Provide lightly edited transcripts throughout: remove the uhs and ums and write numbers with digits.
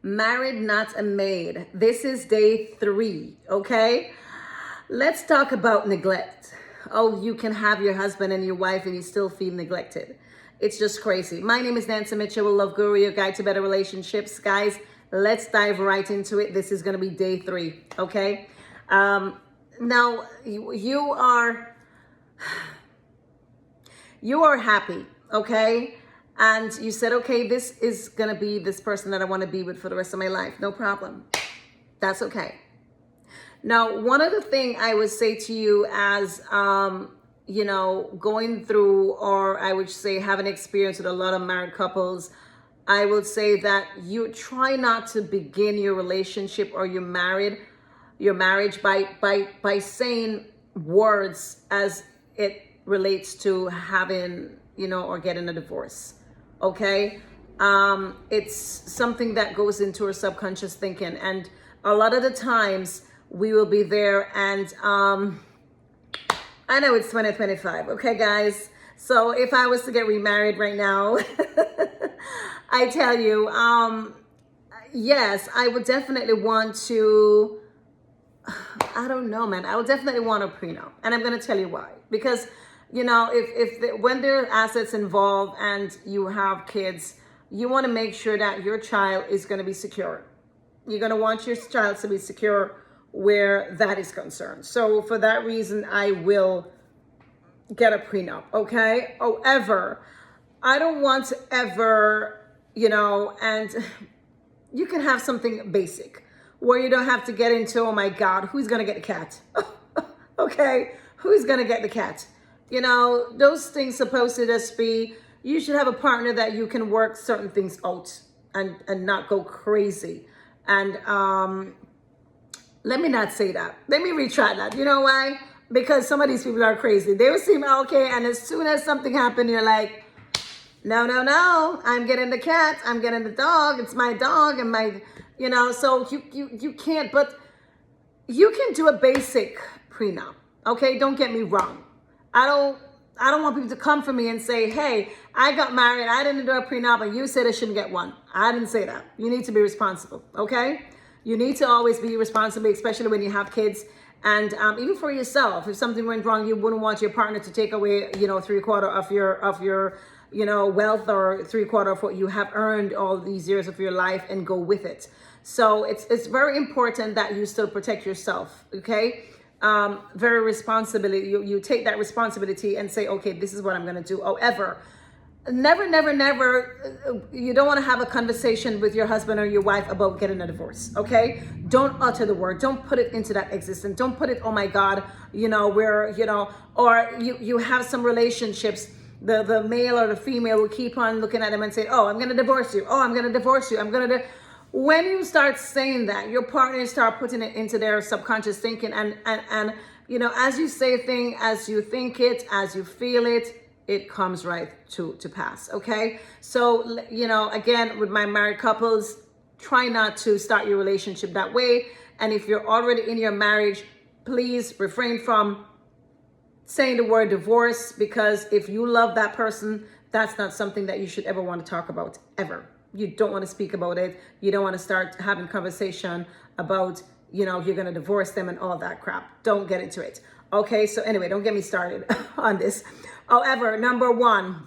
Married, not a maid. This is day 3, okay? Let's talk about neglect. Oh, you can have your husband and your wife and you still feel neglected. It's just crazy. My name is Nancy Mitchell, Love Guru, your guide to better relationships. Guys, let's dive right into it. This is going to be day 3, okay? Now, you are happy, okay? And you said, okay, this is going to be this person that I want to be with for the rest of my life. No problem. That's okay. Now, one other thing I would say to you as, going through, or I would say having experience with a lot of married couples, I would say that you try not to begin your relationship or your marriage by saying words as it relates to having, or getting a divorce. Okay. It's something that goes into our subconscious thinking. And a lot of the times we will be there and, I know it's 2025. Okay, guys. So if I was to get remarried right now, I tell you, yes, I would definitely want to, I don't know, man. I would definitely want a prenup. And I'm going to tell you why. Because when there are assets involved and you have kids, you want to make sure that your child is going to be secure. You're going to want your child to be secure where that is concerned. So for that reason, I will get a prenup, okay? However, I don't want to ever, and you can have something basic where you don't have to get into, oh my God, who's going to get the cat? Okay, who's going to get the cat? Those things supposed to just be, you should have a partner that you can work certain things out and not go crazy. And let me not say that. Let me retract that. You know why? Because some of these people are crazy. They will seem okay, and as soon as something happens, you're like, no, I'm getting the cat, I'm getting the dog, it's my dog, and my, so you can't, but you can do a basic prenup. Okay, don't get me wrong. I don't want people to come for me and say, hey, I got married, I didn't do a prenup, and you said I shouldn't get one. I didn't say that. You need to be responsible, okay? You need to always be responsible, especially when you have kids. And even for yourself, if something went wrong, you wouldn't want your partner to take away, 3/4 of your wealth, or 3/4 of what you have earned all these years of your life, and go with it. So it's very important that you still protect yourself, okay? Very responsibility. You take that responsibility and say, okay, this is what I'm going to do. However, never, you don't want to have a conversation with your husband or your wife about getting a divorce. Okay. Don't utter the word. Don't put it into that existence. Don't put it, oh my God, or you have some relationships, the male or the female will keep on looking at them and say, oh, I'm going to divorce you. Oh, I'm going to divorce you. When you start saying that, your partner start putting it into their subconscious thinking, and as you say a thing, as you think it, as you feel it, it comes right to pass. Okay. So, again, with my married couples, try not to start your relationship that way. And if you're already in your marriage, please refrain from saying the word divorce, because if you love that person, that's not something that you should ever want to talk about, ever. You don't want to speak about it. You don't want to start having conversation about, you're going to divorce them and all that crap. Don't get into it. Okay. So anyway, don't get me started on this. However, number 1,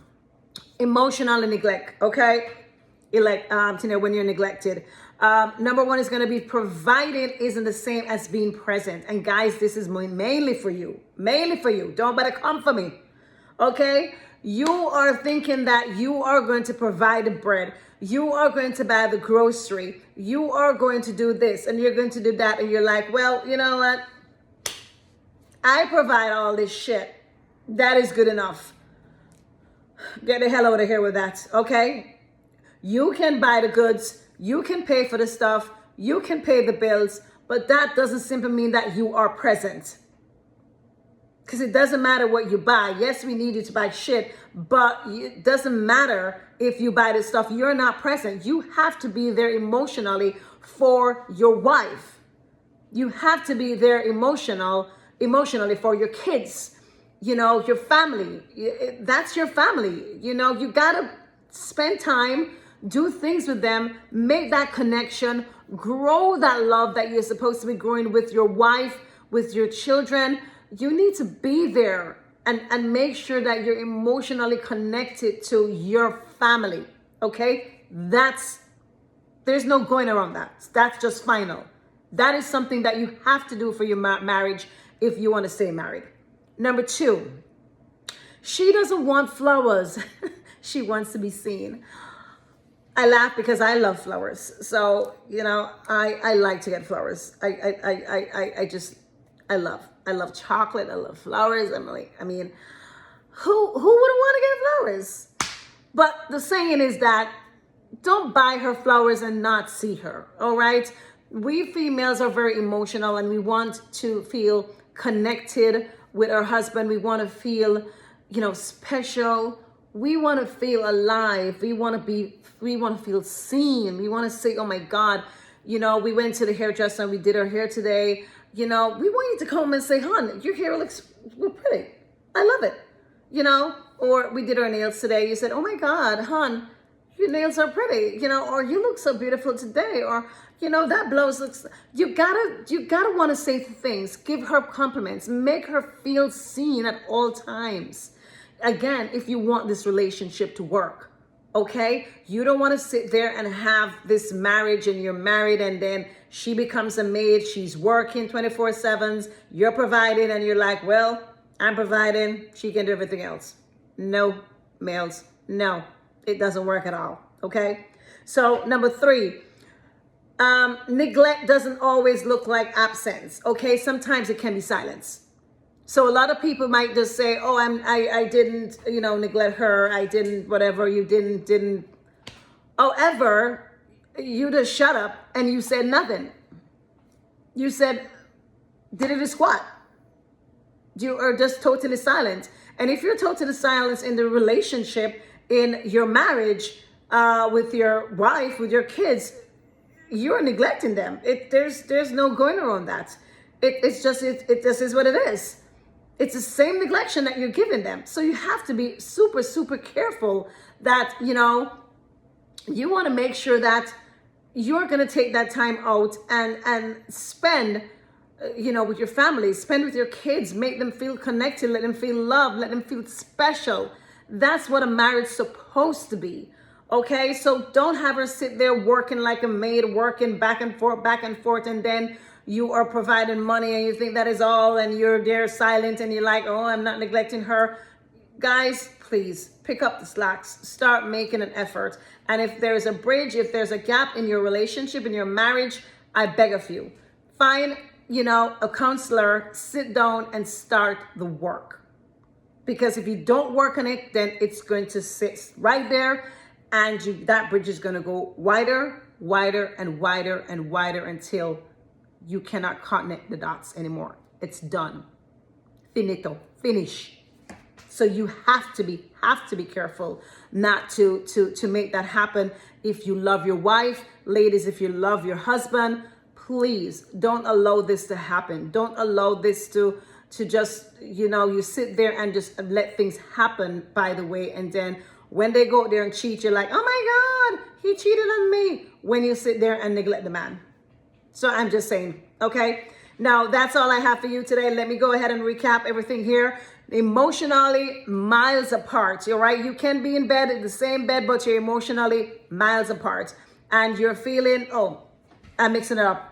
emotional neglect. Okay. When you're neglected, number 1 is going to be provided isn't the same as being present. And guys, this is mainly for you. Don't better come for me. Okay. You are thinking that you are going to provide the bread. You are going to buy the grocery. You are going to do this and you're going to do that. And you're like, well, you know what? I provide all this shit. That is good enough. Get the hell out of here with that. Okay. You can buy the goods. You can pay for the stuff. You can pay the bills, but that doesn't simply mean that you are present. Because it doesn't matter what you buy. Yes, we need you to buy shit, but it doesn't matter if you buy the stuff. You're not present. You have to be there emotionally for your wife. You have to be there emotionally for your kids, your family. That's your family. You got to spend time do things with them, make that connection, grow that love that you're supposed to be growing with your wife, with your children. You need to be there and make sure that you're emotionally connected to your family, okay? There's no going around that. That's just final. That is something that you have to do for your marriage if you want to stay married. Number 2, she doesn't want flowers. She wants to be seen. I laugh because I love flowers. So, I like to get flowers. I love chocolate. I love flowers. Who wouldn't want to get flowers? But the saying is that don't buy her flowers and not see her. All right. We females are very emotional and we want to feel connected with our husband. We want to feel, special. We want to feel alive. We want to feel seen. We want to say, oh my God, we went to the hairdresser and we did our hair today. We want you to come and say, hon, your hair looks pretty. I love it. Or we did our nails today. You said, oh my God, hon, your nails are pretty, or you look so beautiful today. Or, that blouse looks, you gotta want to say things, give her compliments, make her feel seen at all times. Again, if you want this relationship to work, okay? You don't want to sit there and have this marriage and you're married and then she becomes a maid. She's working 24/7. You're providing and you're like, well, I'm providing. She can do everything else. No, males, no, it doesn't work at all, okay? So number 3, neglect doesn't always look like absence, okay? Sometimes it can be silence. So a lot of people might just say, oh, I didn't, neglect her. I didn't, whatever, you didn't. However, you just shut up and you said nothing. You said, did it a squat. You are just totally silent. And if you're totally silent in the relationship, in your marriage, with your wife, with your kids, you're neglecting them. There's no going around that. It just is what it is. It's the same neglection that you're giving them. So you have to be super, super careful that, you want to make sure that you're going to take that time out and spend, with your family, spend with your kids, make them feel connected, let them feel loved, let them feel special. That's what a marriage is supposed to be. Okay, so don't have her sit there working like a maid, working back and forth, and then you are providing money and you think that is all and you're there silent and you're like, oh, I'm not neglecting her. Guys, please pick up the slacks, start making an effort. And if there's a bridge, if there's a gap in your relationship, in your marriage, I beg of you, find, a counselor, sit down and start the work. Because if you don't work on it, then it's going to sit right there and that bridge is going to go wider, and wider and wider until you cannot connect the dots anymore. It's done. Finito. Finish. So you have to be careful not to make that happen. If you love your wife, ladies, if you love your husband, please don't allow this to happen. Don't allow this to just, you sit there and just let things happen, by the way. And then when they go out there and cheat, you're like, oh my God, he cheated on me. When you sit there and neglect the man. So I'm just saying, okay? Now, that's all I have for you today. Let me go ahead and recap everything here. Emotionally miles apart, all right? You can be in bed, in the same bed, but you're emotionally miles apart. And you're feeling, oh, I'm mixing it up.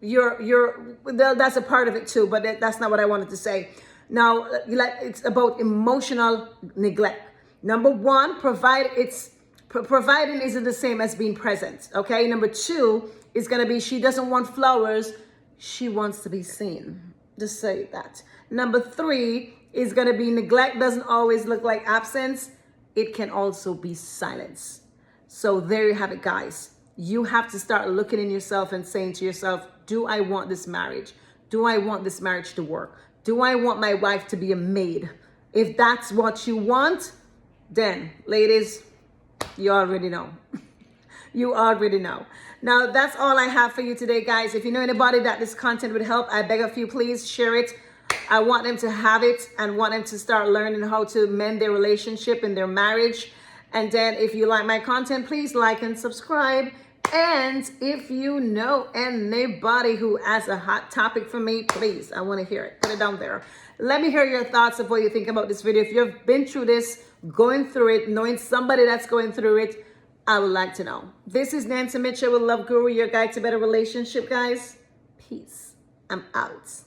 That's a part of it too, but that's not what I wanted to say. Now, it's about emotional neglect. Number 1, providing isn't the same as being present, okay? Number 2 is going to be she doesn't want flowers. She wants to be seen. Just say that. Number 3 is going to be neglect doesn't always look like absence. It can also be silence. So there you have it, guys. You have to start looking in yourself and saying to yourself, do I want this marriage? Do I want this marriage to work? Do I want my wife to be a maid? If that's what you want, then, ladies, you already know. You already know. Now, that's all I have for you today, guys. If you know anybody that this content would help, I beg of you, please share it. I want them to have it and want them to start learning how to mend their relationship and their marriage. And then if you like my content, please like and subscribe. And if you know anybody who has a hot topic for me, please, I want to hear it. Put it down there. Let me hear your thoughts of what you think about this video. If you've been through this, going through it, knowing somebody that's going through it, I would like to know. This is Nancy Mitchell with Love Guru, your guide to better relationship, guys. Peace. I'm out.